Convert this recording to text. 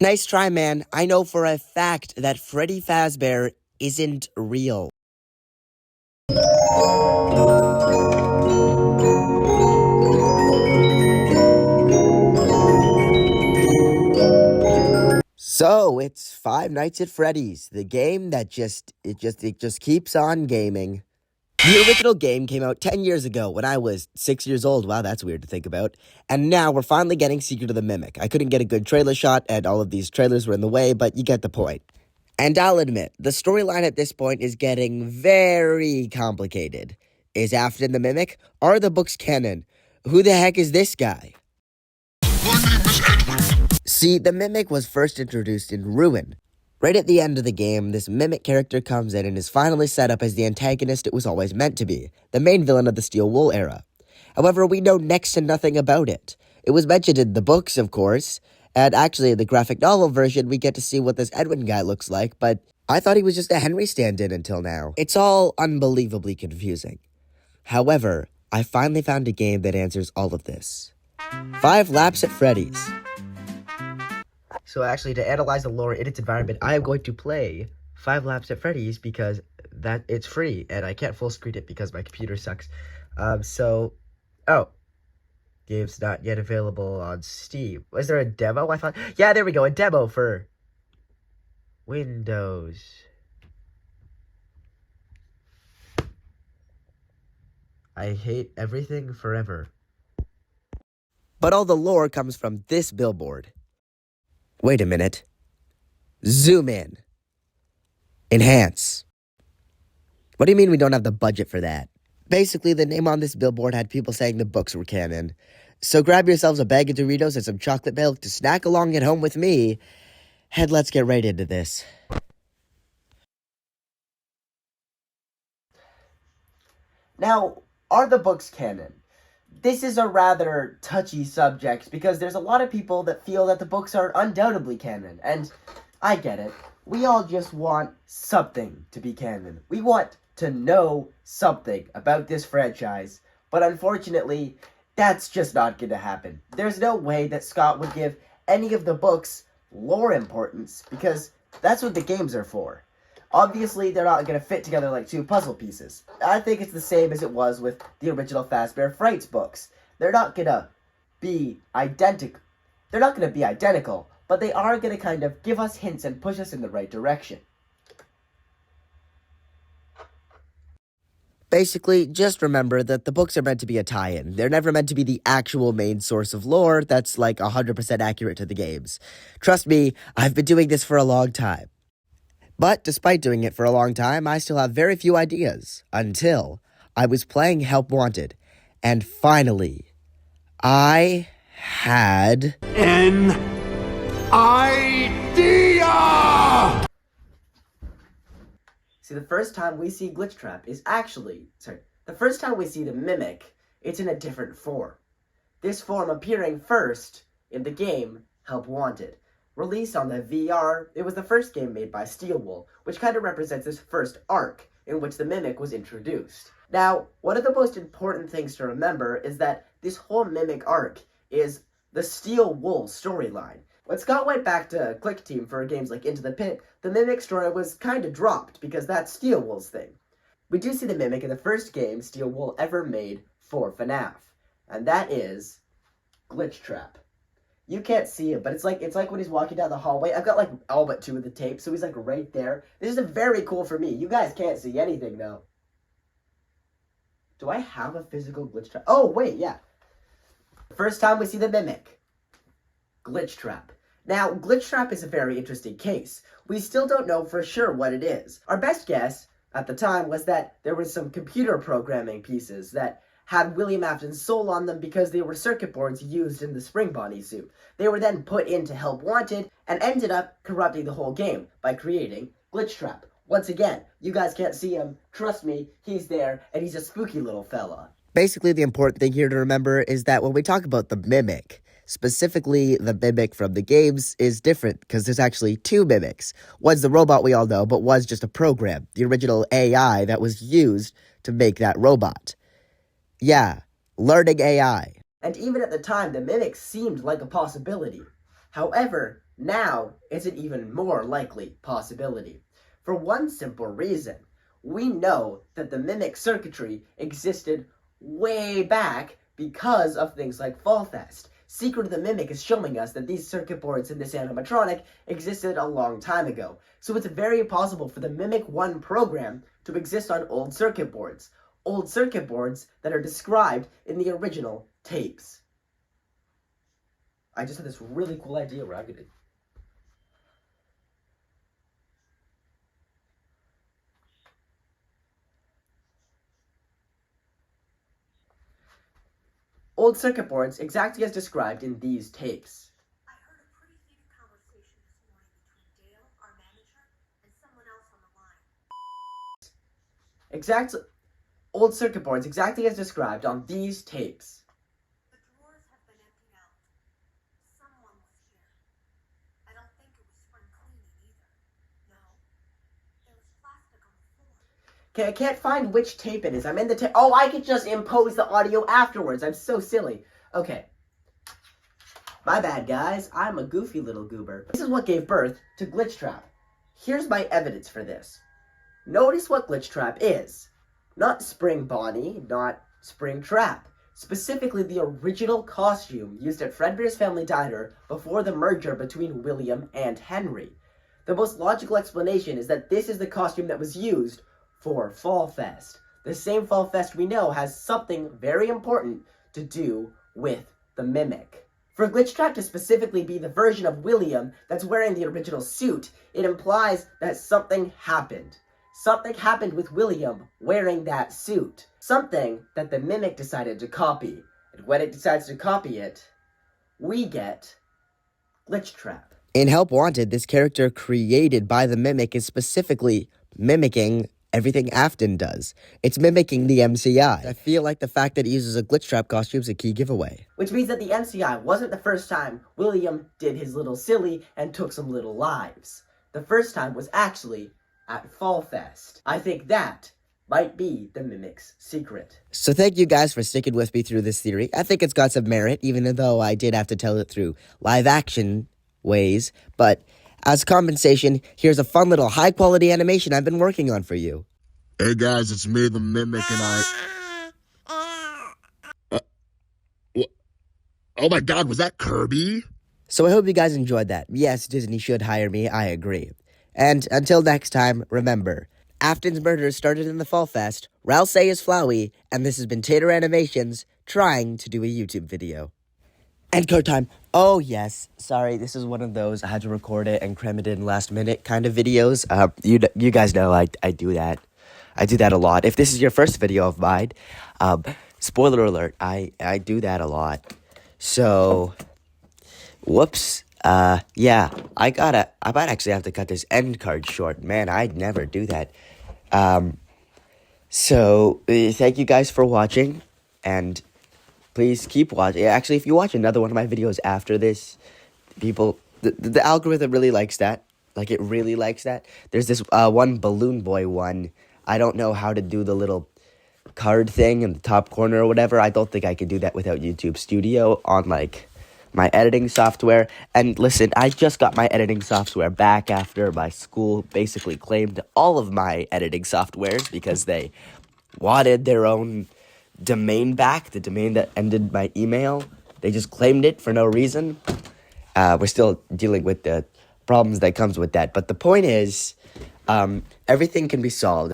Nice try, man. I know for a fact that Freddy Fazbear isn't real. So, it's Five Nights at Freddy's, the game that just keeps on gaming. The original game came out 10 years ago when I was 6 years old. Wow, that's weird to think about. And now we're finally getting Secret of the Mimic. I couldn't get a good trailer shot, and all of these trailers were in the way, but you get the point. And I'll admit, the storyline at this point is getting very complicated. Is Afton the Mimic? Are the books canon? Who the heck is this guy? See, the Mimic was first introduced in Ruin. Right at the end of the game, this Mimic character comes in and is finally set up as the antagonist it was always meant to be, the main villain of the Steel Wool era. However, we know next to nothing about it. It was mentioned in the books, of course, and actually in the graphic novel version, we get to see what this Edwin guy looks like, but I thought he was just a Henry stand-in until now. It's all unbelievably confusing. However, I finally found a game that answers all of this. 5 Laps at Freddy's. So actually, to analyze the lore in its environment, I am going to play 5 Laps at Freddy's because it's free, and I can't full screen it because my computer sucks. Game's not yet available on Steam. Was there a demo? I thought, yeah, there we go, a demo for Windows. I hate everything forever. But all the lore comes from this billboard. Wait a minute. Zoom in. Enhance. What do you mean we don't have the budget for that? Basically, the name on this billboard had people saying the books were canon. So grab yourselves a bag of Doritos and some chocolate milk to snack along at home with me, and let's get right into this. Now, are the books canon? This is a rather touchy subject because there's a lot of people that feel that the books are undoubtedly canon, and I get it. We all just want something to be canon. We want to know something about this franchise, but unfortunately, that's just not going to happen. There's no way that Scott would give any of the books lore importance because that's what the games are for. Obviously, they're not going to fit together like 2 puzzle pieces. I think it's the same as it was with the original Fazbear Frights books. They're not going to be identical. They're not going to be identical, but they are going to kind of give us hints and push us in the right direction. Basically, just remember that the books are meant to be a tie-in. They're never meant to be the actual main source of lore that's like 100% accurate to the games. Trust me, I've been doing this for a long time. But despite doing it for a long time, I still have very few ideas. Until I was playing Help Wanted. And finally, I had an idea! See, the first time we see Glitchtrap is the first time we see the Mimic, it's in a different form. This form appearing first in the game Help Wanted. Released on the VR, it was the first game made by Steel Wool, which kind of represents this first arc in which the Mimic was introduced. Now, one of the most important things to remember is that this whole Mimic arc is the Steel Wool storyline. When Scott went back to Click Team for games like Into the Pit, the Mimic story was kind of dropped because that's Steel Wool's thing. We do see the Mimic in the first game Steel Wool ever made for Fnaf, and that is Glitchtrap. You can't see him, but it's like when he's walking down the hallway. I've got like all but 2 of the tape, so he's like right there. This is very cool for me. You guys can't see anything though. Do I have a physical Glitchtrap? Oh wait, yeah. First time we see the Mimic. Glitchtrap. Now, Glitchtrap is a very interesting case. We still don't know for sure what it is. Our best guess at the time was that there was some computer programming pieces that had William Afton's soul on them because they were circuit boards used in the Spring Bonnie suit. They were then put into Help Wanted and ended up corrupting the whole game by creating Glitchtrap. Once again, you guys can't see him. Trust me, he's there, and he's a spooky little fella. Basically, the important thing here to remember is that when we talk about the Mimic, specifically the Mimic from the games is different because there's actually 2 Mimics. One's the robot we all know, but one's just a program, the original AI that was used to make that robot. Yeah, learning AI. And even at the time, the Mimic seemed like a possibility. However, Now, it's an even more likely possibility. For one simple reason. We know that the mimic circuitry existed way back because of things like Fall Fest. Secret of the Mimic is showing us that these circuit boards in this animatronic existed a long time ago. So it's very possible for the Mimic 1 program to exist on old circuit boards that are described in the original tapes. I just had this really cool idea where I'm gonna... Old circuit boards exactly as described in these tapes. I heard a pretty heated conversation this morning between Dale, our manager, and someone else on the line. Old circuit boards exactly as described on these tapes. The drawers have been emptied out. Someone was here. I don't think it was spring cleaning either. No. There was plastic on the floor. Okay, I can't find which tape it is. I'm in the tape. Oh, I could just impose the audio afterwards. I'm so silly. Okay. My bad, guys. I'm a goofy little goober. This is what gave birth to Glitchtrap. Here's my evidence for this. Notice what Glitchtrap is. Not Spring Bonnie, not Spring Trap. Specifically the original costume used at Fredbear's Family Diner before the merger between William and Henry. The most logical explanation is that this is the costume that was used for Fall Fest. The same Fall Fest we know has something very important to do with the Mimic. For Glitchtrap to specifically be the version of William that's wearing the original suit, it implies that something happened. Something happened with William wearing that suit. Something that the Mimic decided to copy. And when it decides to copy it, we get Glitchtrap. In Help Wanted, this character created by the Mimic is specifically mimicking everything Afton does. It's mimicking the MCI. I feel like the fact that he uses a Glitchtrap costume is a key giveaway. Which means that the MCI wasn't the first time William did his little silly and took some little lives. The first time was actually at Fall Fest. I think that might be the Mimic's secret. So thank you guys for sticking with me through this theory. I think it's got some merit, even though I did have to tell it through live action ways. But as compensation, here's a fun little high quality animation I've been working on for you. Hey guys, it's me, the Mimic, and oh my god, was that Kirby? So I hope you guys enjoyed that. Yes, Disney should hire me, I agree. And until next time, remember, Afton's murder started in the Fall Fest, Ralsei is Flowey, and this has been Tater Animations trying to do a YouTube video. End card time. Oh, yes. Sorry, this is one of those I had to record it and cram it in last minute kind of videos. You guys know I do that. I do that a lot. If this is your first video of mine, spoiler alert, I do that a lot. So, whoops. Yeah, I might actually have to cut this end card short. Man, I'd never do that. So, thank you guys for watching, and please keep watching. Actually, if you watch another one of my videos after this, the algorithm really likes that. Like, it really likes that. There's this one Balloon Boy one. I don't know how to do the little card thing in the top corner or whatever. I don't think I can do that without YouTube Studio on, like, my editing software. And listen, I just got my editing software back after my school basically claimed all of my editing softwares because they wanted their own domain back, the domain that ended my email. They just claimed it for no reason. We're still dealing with the problems that comes with that. But the point is, everything can be solved.